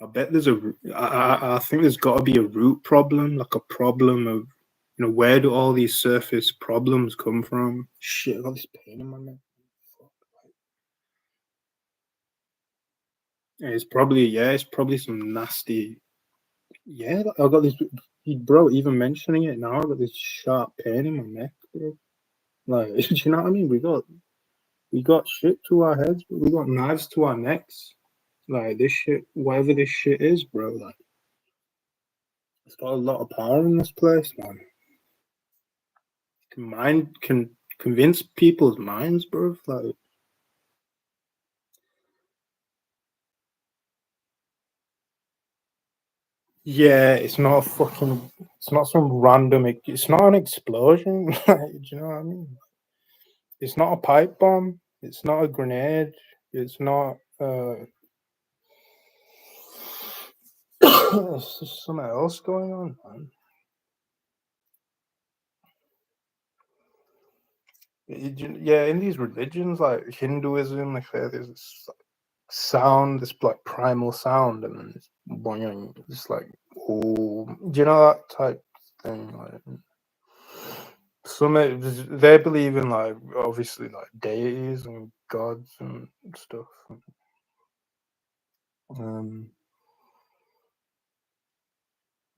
I bet there's I think there's got to be a root problem, like a problem of where do all these surface problems come from? Shit, I got this pain in my neck. Fuck. It's probably some nasty. Yeah, I got this, bro. Even mentioning it now, I got this sharp pain in my neck, bro. Like, do you know what I mean? We got shit to our heads, but we got knives to our necks. Like this shit, whatever this shit is, bro. Like it's got a lot of power in this place, man. Can convince people's minds, bro. Like yeah, it's not a fucking. It's not some random. It's not an explosion. Like, do you know what I mean? It's not a pipe bomb. It's not a grenade. It's not. There's just something else going on, man. Yeah, in these religions like Hinduism, like there's this sound, this like primal sound, and then it's boing, just like oh, do you know that type thing? Like some they believe in like obviously like deities and gods and stuff. Um,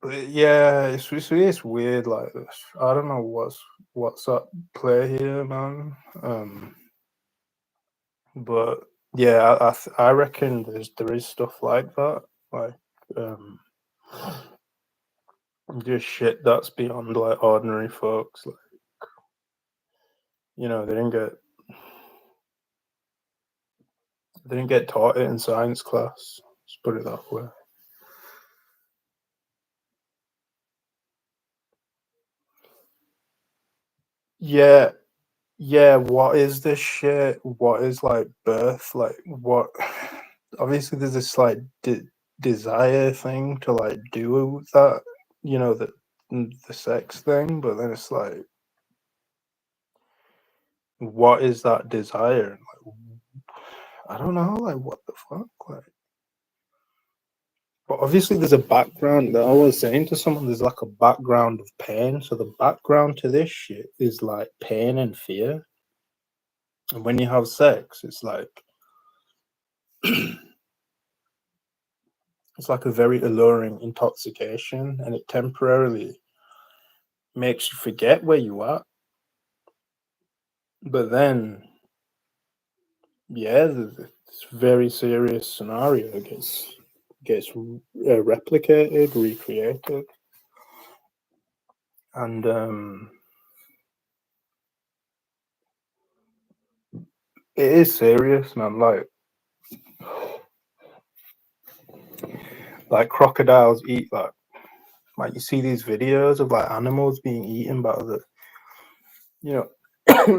but yeah, it's weird. Like I don't know what's at play here, man. But yeah, I reckon there is stuff like that, like um, just shit that's beyond like ordinary folks. Like you know, they didn't get taught it in science class. Let's put it that way. Yeah, yeah. What is this shit? What is like birth? Like what? Obviously, there's this like desire thing to like do that. You know the sex thing, but then it's like what is that desire? Like, I don't know, like what the fuck, like. But obviously, there's a background. That I was saying to someone, there's like a background of pain. So the background to this shit is like pain and fear. And when you have sex, it's like it's like a very alluring intoxication, and it temporarily makes you forget where you are. But then, yeah, this very serious scenario gets replicated, recreated, and it is serious, man. Like crocodiles eat like you see these videos of like animals being eaten by other, you know.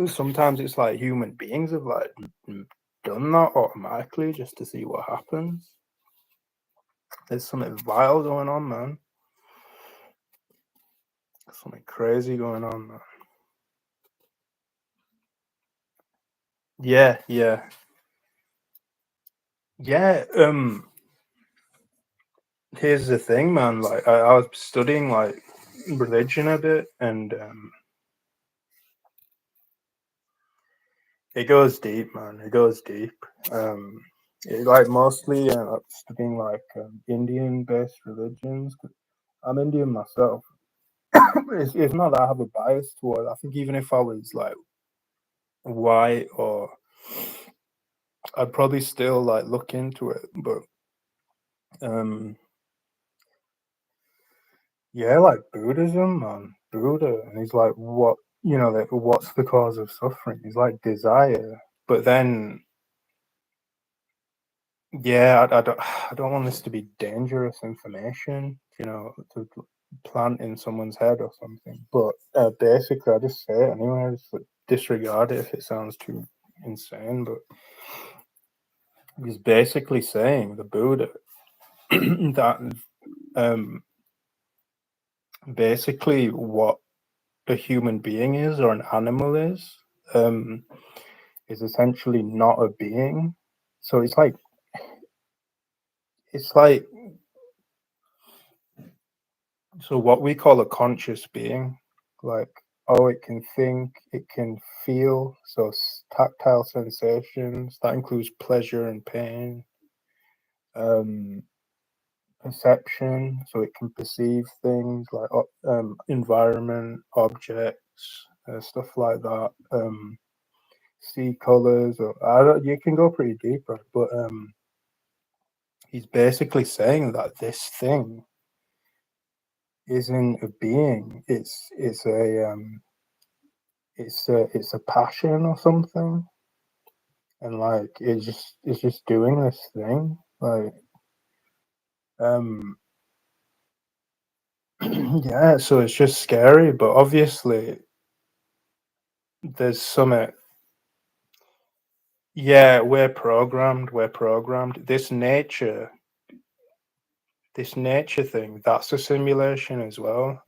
Sometimes it's like human beings have like done that automatically just to see what happens. There's something vile going on, man. Something crazy going on, man. Yeah, yeah, yeah. Here's the thing, man. Like I was studying like religion a bit, and it goes deep, man. It goes deep. Like mostly studying like Indian-based religions. I'm Indian myself. It's not that I have a bias toward. I think even if I was like white, or I'd probably still like look into it. But um, yeah, like Buddhism, man, Buddha, and he's like, what you know, that what's the cause of suffering? He's like desire, but then yeah, I don't want this to be dangerous information, you know, to plant in someone's head or something. But basically, I just say it anyway. I just like, disregard it if it sounds too insane. But he's basically saying the Buddha that basically what a human being is or an animal is essentially not a being. So it's like so what we call a conscious being, like oh, it can think, it can feel, so tactile sensations that includes pleasure and pain, um, perception, so it can perceive things like environment, objects, stuff like that. see colors, or I don't. You can go pretty deep, right? But he's basically saying that this thing isn't a being. It's a passion or something, and like it's just doing this thing. Like yeah. So it's just scary, but obviously there's some. Yeah, we're programmed. We're programmed. This nature thing, that's a simulation as well.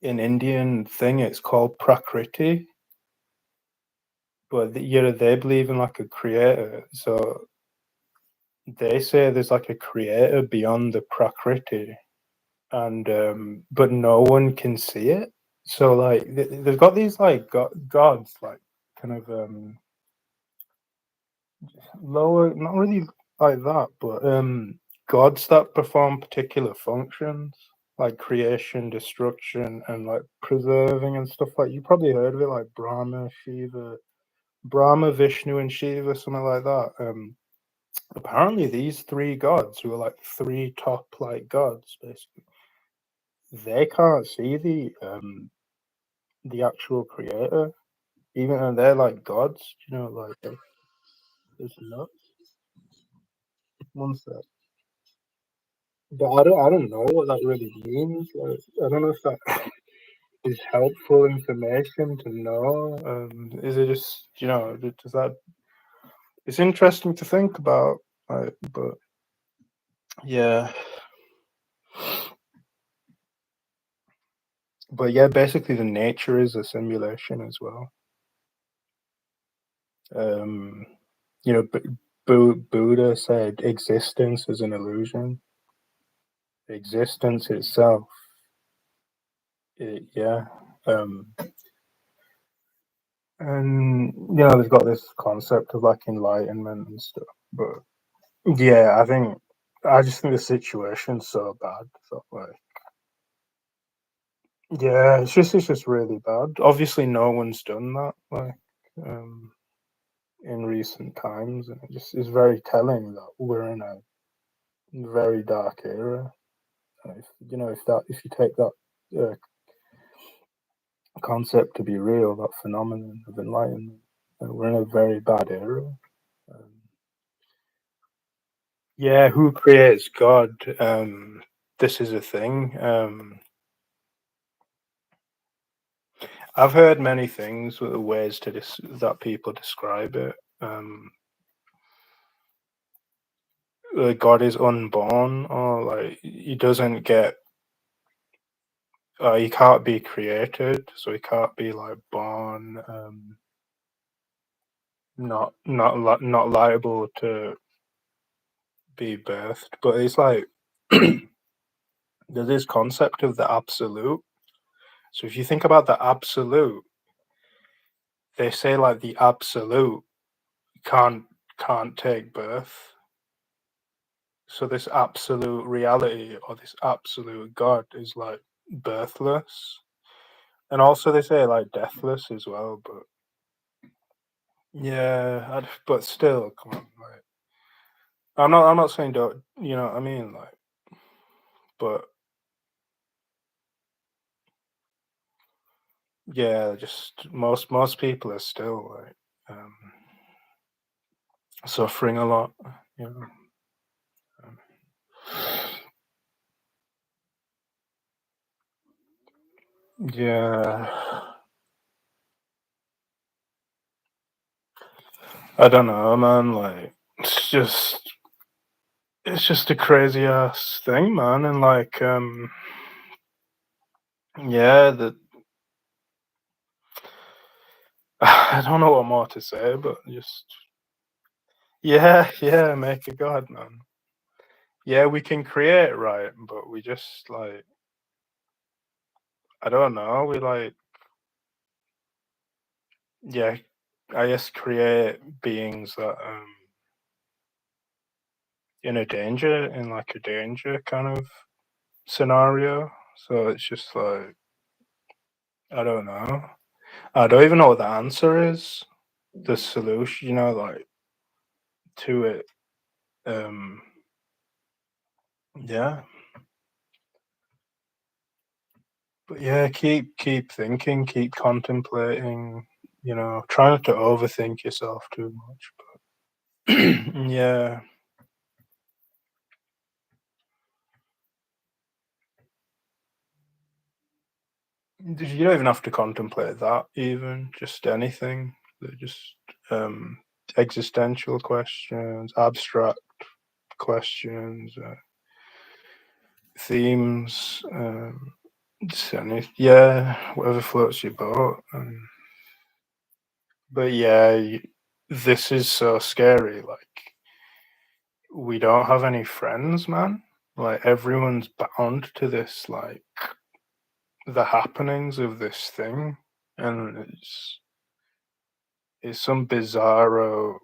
In Indian thing, it's called Prakriti, but you know they believe in like a creator. So they say there's like a creator beyond the Prakriti, and but no one can see it. So like they've got these like gods, like kind of lower, not really like that, but gods that perform particular functions like creation, destruction, and like preserving and stuff. Like you probably heard of it, like Brahma, Vishnu, and Shiva, something like that. Apparently, these three gods, who are like three top like gods, basically, they can't see the actual creator, even though they're like gods. You know, like it's nuts. One sec. But I don't know what that really means. Like, I don't know if that is helpful information to know. Is it just, you know, does that? It's interesting to think about. Like, but yeah, but yeah, basically the nature is a simulation as well. Um, you know, Buddha said existence is an illusion. Existence itself, yeah. And you know, they've got this concept of like enlightenment and stuff. But yeah, I just think the situation's so bad. So like, yeah, it's just really bad. Obviously, no one's done that like um, in recent times, and it just is very telling that we're in a very dark era. If you know, if you take that concept to be real, that phenomenon of enlightenment, we're in a very bad era. Um, yeah, who creates God? This is a thing. I've heard many things with the ways that people describe it. God is unborn, or like he doesn't get. He can't be created, so he can't be like born. Not liable to be birthed, but it's like there's this concept of the absolute. So if you think about the absolute, they say like the absolute can't can't take birth. So this absolute reality or this absolute God is like birthless. And also they say like deathless as well, but yeah, but still, come on, like I'm not saying don't, you know what I mean, like, but yeah, just most people are still like suffering a lot, you know. Um, yeah, I don't know, man. Like, it's just a crazy ass thing, man. And like, yeah, the I don't know what more to say, but just yeah, yeah, make a god, man. Yeah, we can create, right? But we just like I don't know. We like yeah, I guess create beings that in a danger in like a danger kind of scenario. So it's just like I don't know. I don't even know what the answer is. the solution, you know, like to it. Yeah. But yeah, keep thinking, keep contemplating, you know, try not to overthink yourself too much. But yeah. You don't even have to contemplate that, even just anything. They're just um, existential questions, abstract questions, themes. Just yeah, whatever floats your boat. But yeah, this is so scary. Like, we don't have any friends, man. Like, everyone's bound to this, like, the happenings of this thing. And it's some bizarro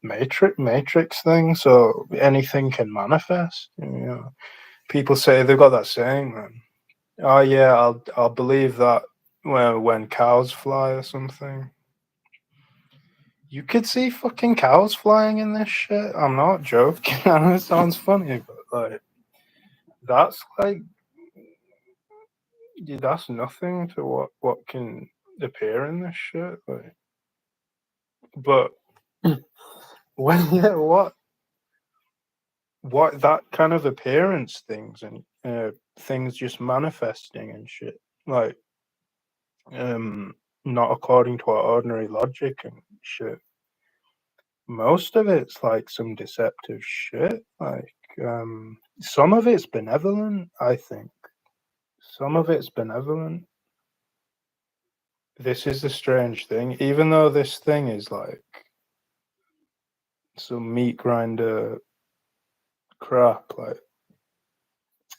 matrix thing, so anything can manifest. You know, people say they've got that saying, man. Oh yeah, I'll believe that when cows fly or something. You could see fucking cows flying in this shit. I'm not joking. I know it sounds funny, but like that's like that's nothing to what can appear in this shit. Like, but when yeah, what that kind of appearance things and things just manifesting and shit, like not according to our ordinary logic and shit. Most of it's like some deceptive shit. Like some of it's benevolent, I think. Some of it's benevolent. This is the strange thing. Even though this thing is like some meat grinder crap, like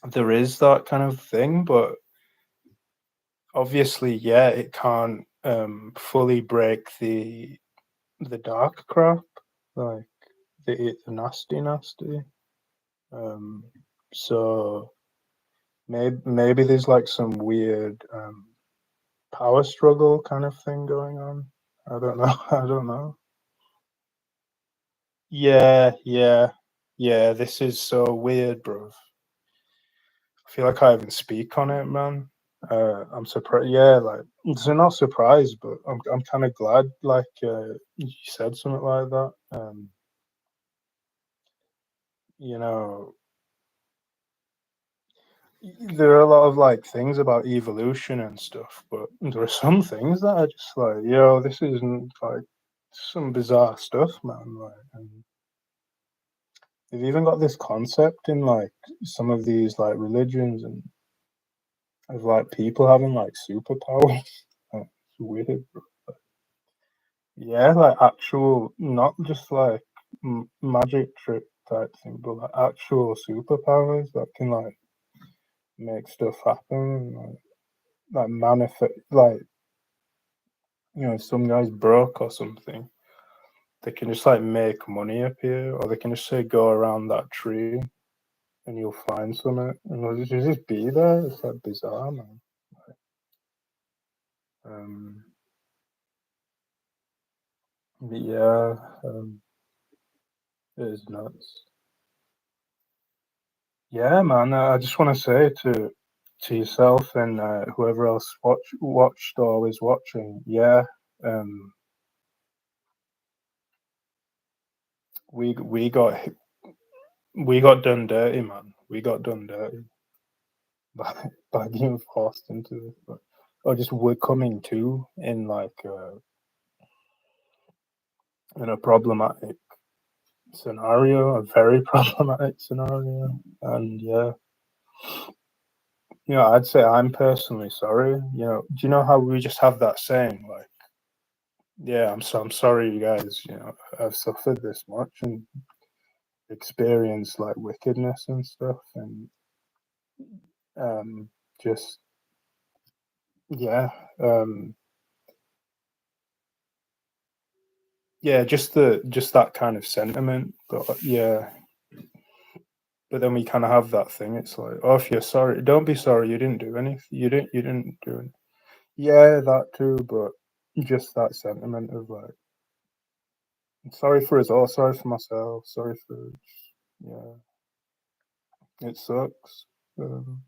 there is that kind of thing, but obviously, yeah, it can't fully break the dark crap, like the nasty. Um, so maybe there's like some weird power struggle kind of thing going on. I don't know. I don't know. Yeah. This is so weird, bro. I feel like I even speak on it, man. I'm surprised. Yeah, like so not surprised, but I'm kind of glad. Like you said something like that. You know, there are a lot of like things about evolution and stuff, but there are some things that are just like, yo, this isn't like some bizarre stuff, man. Like, and they've even got this concept in like some of these like religions and of like people having like superpowers. Like, it's weird. Yeah, like actual, not just like magic trick type thing, but like actual superpowers that can like make stuff happen, and, like manifest. Like, you know, if some guy's broke or something, they can just like make money appear, or they can just say go around that tree and you'll find something, and it'll just be there. It's like bizarre, man. Um, but yeah, it is nuts. Yeah, man. I just want to say to yourself and whoever else watched or is watching. Yeah, um, we got we got done dirty, man. We got done dirty by being forced into this, or just we're coming to in like in a problematic scenario, a very problematic scenario, and yeah. You know, I'd say I'm personally sorry. You know, do you know how we just have that saying like, yeah, I'm sorry, you guys. You know, I've suffered this much and experienced like wickedness and stuff, and just yeah, um, yeah, just that kind of sentiment. But yeah, but then we kind of have that thing. It's like, oh, if you're sorry, don't be sorry. You didn't do anything. You didn't do it. Yeah, that too, but just that sentiment of like, sorry for us all, sorry for myself, sorry for, yeah, it sucks. Um,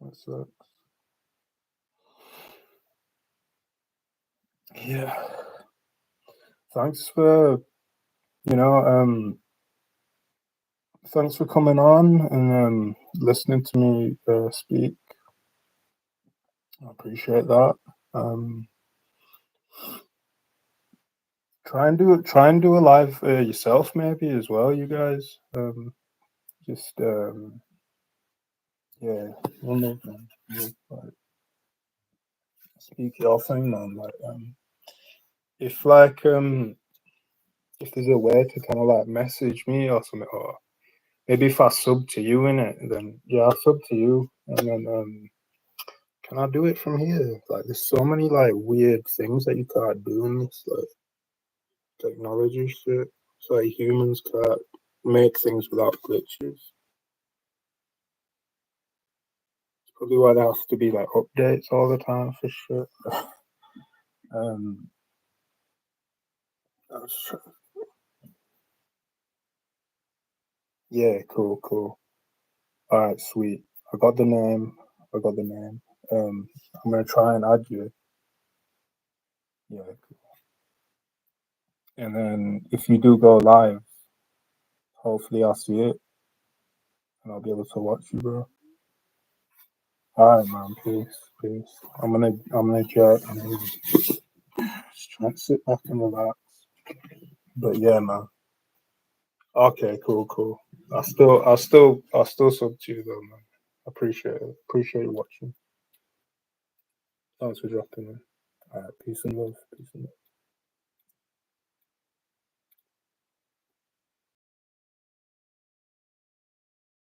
it sucks. Yeah. Thanks for, you know, thanks for coming on and listening to me speak. I appreciate that. Um, try and do a live yourself maybe as well, you guys. Just yeah, we'll know, man. Like, speak your thing, man. Like if like if there's a way to kind of like message me or something, or maybe if I sub to you in it, then yeah, I'll sub to you, and then can I do it from here? Like, there's so many like weird things that you can't do in this like technology shit. So like humans can't make things without glitches. It's probably why there has to be like updates all the time for shit. um, that's- yeah, cool, cool. All right, sweet. I got the name. I got the name. I'm gonna try and add you. Yeah, cool. And then if you do go live, hopefully I'll see it and I'll be able to watch you, bro. All right, man. Peace, peace. I'm gonna jerk and then just try to sit back and relax. But yeah, man. Okay, cool, cool. I'll still sub to you though, man. Appreciate it. Appreciate you watching. Thanks for dropping in. All right, peace and love. Peace and love.